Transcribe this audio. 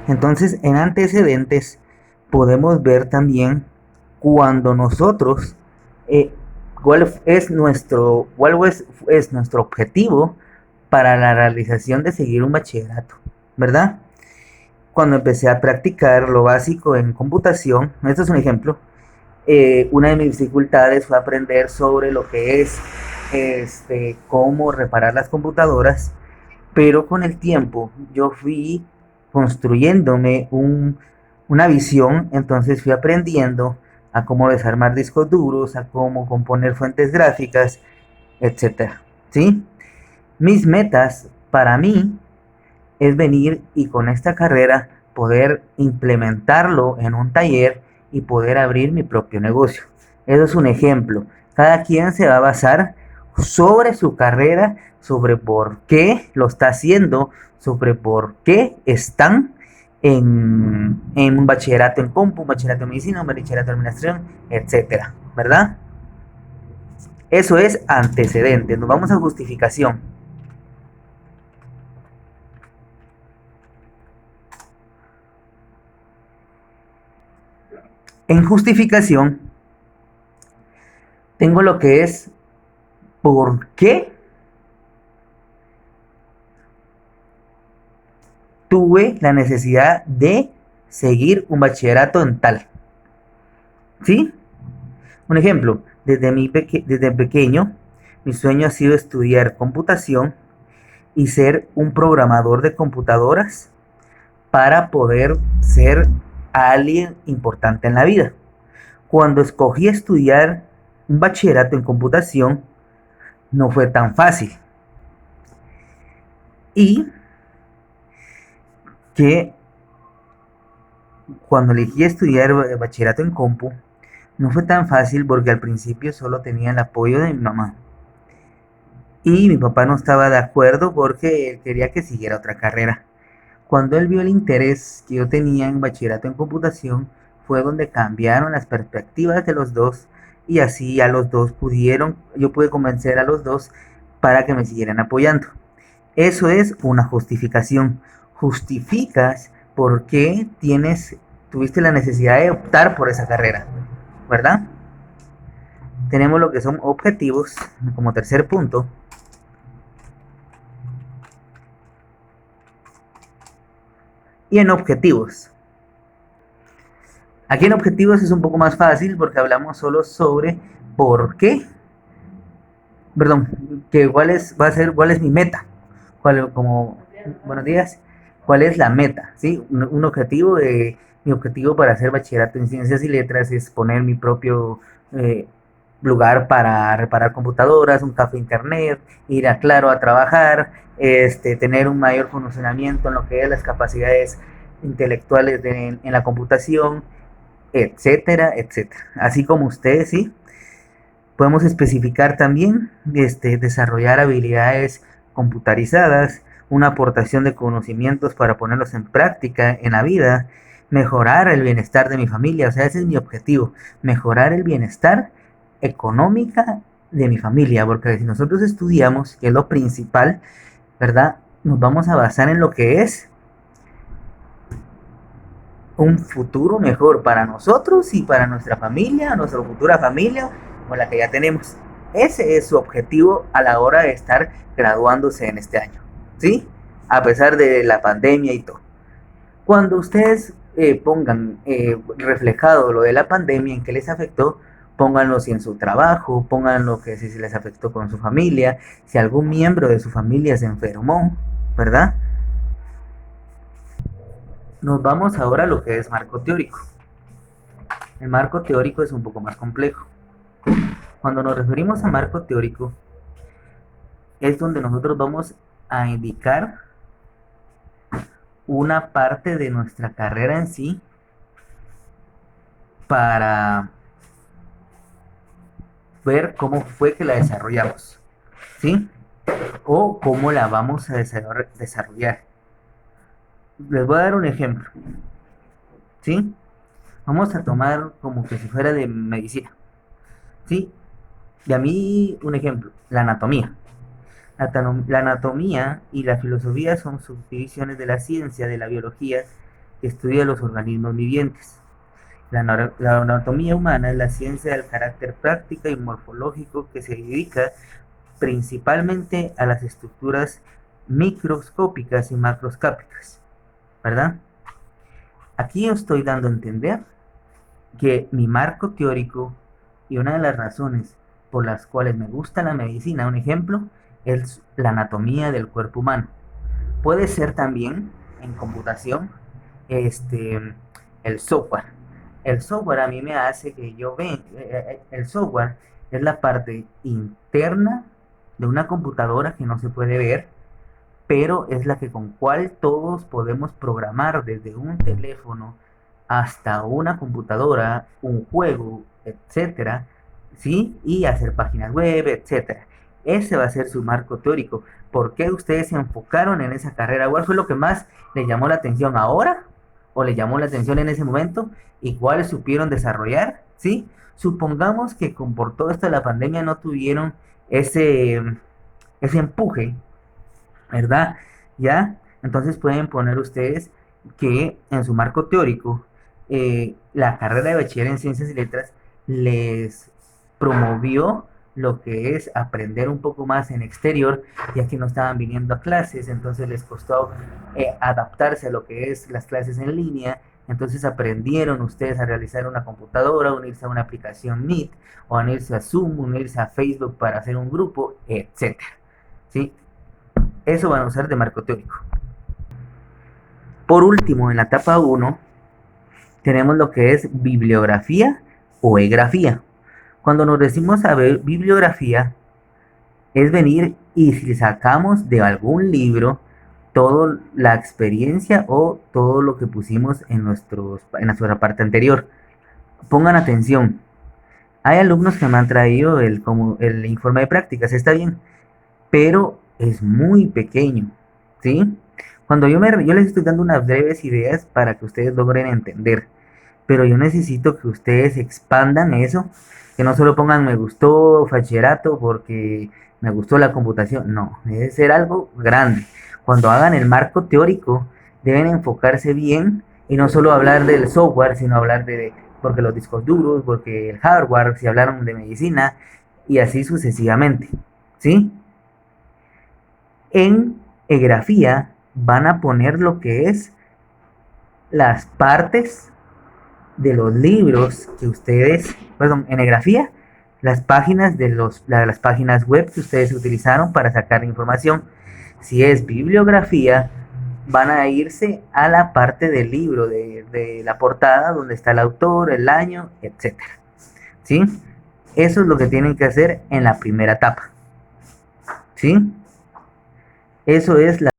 Entonces, en antecedentes podemos ver también cuando nosotros, eh, cuál es nuestro objetivo para la realización de seguir un bachillerato, ¿verdad? Cuando empecé a practicar lo básico en computación, esto es un ejemplo, una de mis dificultades fue aprender sobre lo que es cómo reparar las computadoras, pero con el tiempo yo fui construyéndome una visión, entonces fui aprendiendo a cómo desarmar discos duros, a cómo componer fuentes gráficas, etcétera. ¿Sí? Mis metas para mí es venir y con esta carrera poder implementarlo en un taller y poder abrir mi propio negocio. Eso es un ejemplo. Cada quien se va a basar sobre su carrera, sobre por qué lo está haciendo, sobre por qué están en un bachillerato en compu, un bachillerato en medicina, un bachillerato en administración, etcétera, ¿verdad? Eso es antecedente. Nos vamos a justificación. En justificación tengo lo que es por qué tuve la necesidad de seguir un bachillerato en tal. ¿Sí? Un ejemplo, desde pequeño, mi sueño ha sido estudiar computación y ser un programador de computadoras para poder ser alguien importante en la vida. Cuando escogí estudiar un bachillerato en computación, no fue tan fácil. Y que cuando elegí estudiar bachillerato en compu, no fue tan fácil porque al principio solo tenía el apoyo de mi mamá. Y mi papá no estaba de acuerdo porque él quería que siguiera otra carrera. Cuando él vio el interés que yo tenía en bachillerato en computación, fue donde cambiaron las perspectivas de los dos y así a los dos yo pude convencer a los dos para que me siguieran apoyando. Eso es una justificación. Justificas por qué tuviste la necesidad de optar por esa carrera, ¿verdad? Tenemos lo que son objetivos como tercer punto. Y en objetivos. Aquí en objetivos es un poco más fácil porque hablamos solo sobre por qué, perdón, que cuál es mi meta, como, buenos días, cuál es la meta, ¿sí? Un objetivo mi objetivo para hacer bachillerato en ciencias y letras es poner mi propio lugar para reparar computadoras, un café internet, ir a Claro a trabajar, tener un mayor funcionamiento en lo que es las capacidades intelectuales en la computación, etcétera, etcétera. Así como ustedes, ¿sí? Podemos especificar también desarrollar habilidades computarizadas, una aportación de conocimientos para ponerlos en práctica en la vida, mejorar el bienestar de mi familia, o sea, ese es mi objetivo, mejorar el bienestar económica de mi familia, porque si nosotros estudiamos, que es lo principal, ¿verdad? Nos vamos a basar en lo que es un futuro mejor para nosotros y para nuestra familia, nuestra futura familia o la que ya tenemos. Ese es su objetivo a la hora de estar graduándose en este año, ¿sí? A pesar de la pandemia y todo. Cuando ustedes pongan reflejado lo de la pandemia, en qué les afectó, pónganlo si en su trabajo, pónganlo que si se les afectó con su familia, si algún miembro de su familia se enfermó, ¿verdad? Nos vamos ahora a lo que es marco teórico. El marco teórico es un poco más complejo. Cuando nos referimos a marco teórico, es donde nosotros vamos a indicar una parte de nuestra carrera en sí para ver cómo fue que la desarrollamos, ¿sí? O cómo la vamos a desarrollar. Les voy a dar un ejemplo, ¿sí? Vamos a tomar como que si fuera de medicina, ¿sí? Y a mí un ejemplo, la anatomía. La anatomía y la filosofía son subdivisiones de la ciencia de la biología que estudia los organismos vivientes. La anatomía humana es la ciencia del carácter práctico y morfológico que se dedica principalmente a las estructuras microscópicas y macroscópicas, ¿verdad? Aquí estoy dando a entender que mi marco teórico y una de las razones por las cuales me gusta la medicina, un ejemplo, es la anatomía del cuerpo humano. Puede ser también en computación el software. El software a mí me hace que yo vea, el software es la parte interna de una computadora que no se puede ver, pero es la que con cual todos podemos programar desde un teléfono hasta una computadora, un juego, etcétera, ¿sí? Y hacer páginas web, etcétera. Ese va a ser su marco teórico. ¿Por qué ustedes se enfocaron en esa carrera? ¿Cuál fue lo que más le llamó la atención ahora? ¿O le llamó la atención en ese momento? ¿Y cuáles supieron desarrollar? ¿Sí? Supongamos que por todo esto de la pandemia no tuvieron ese, ese empuje, ¿verdad? ¿Ya? Entonces pueden poner ustedes que en su marco teórico, la carrera de bachiller en ciencias y letras les promovió lo que es aprender un poco más en exterior, ya que no estaban viniendo a clases, entonces les costó adaptarse a lo que es las clases en línea, entonces aprendieron ustedes a realizar una computadora, unirse a una aplicación Meet, o unirse a Zoom, unirse a Facebook para hacer un grupo, etcétera. ¿Sí? Eso van a usar de marco teórico. Por último, en la etapa 1, tenemos lo que es bibliografía o egrafía. Cuando nos decimos a ver bibliografía, es venir y si sacamos de algún libro toda la experiencia o todo lo que pusimos en nuestra parte anterior. Pongan atención. Hay alumnos que me han traído como el informe de prácticas, está bien, pero es muy pequeño, ¿sí? Yo les estoy dando unas breves ideas para que ustedes logren entender, pero yo necesito que ustedes expandan eso, que no solo pongan me gustó bachillerato porque me gustó la computación, no, debe ser algo grande. Cuando hagan el marco teórico, deben enfocarse bien y no solo hablar del software, sino hablar porque los discos duros, porque el hardware, si hablaron de medicina y así sucesivamente, ¿sí? En grafía van a poner lo que es las partes de los libros que ustedes, perdón, en grafía, las páginas las páginas web que ustedes utilizaron para sacar información. Si es bibliografía, van a irse a la parte del libro, de la portada, donde está el autor, el año, etcétera. ¿Sí? Eso es lo que tienen que hacer en la primera etapa. ¿Sí? Eso es la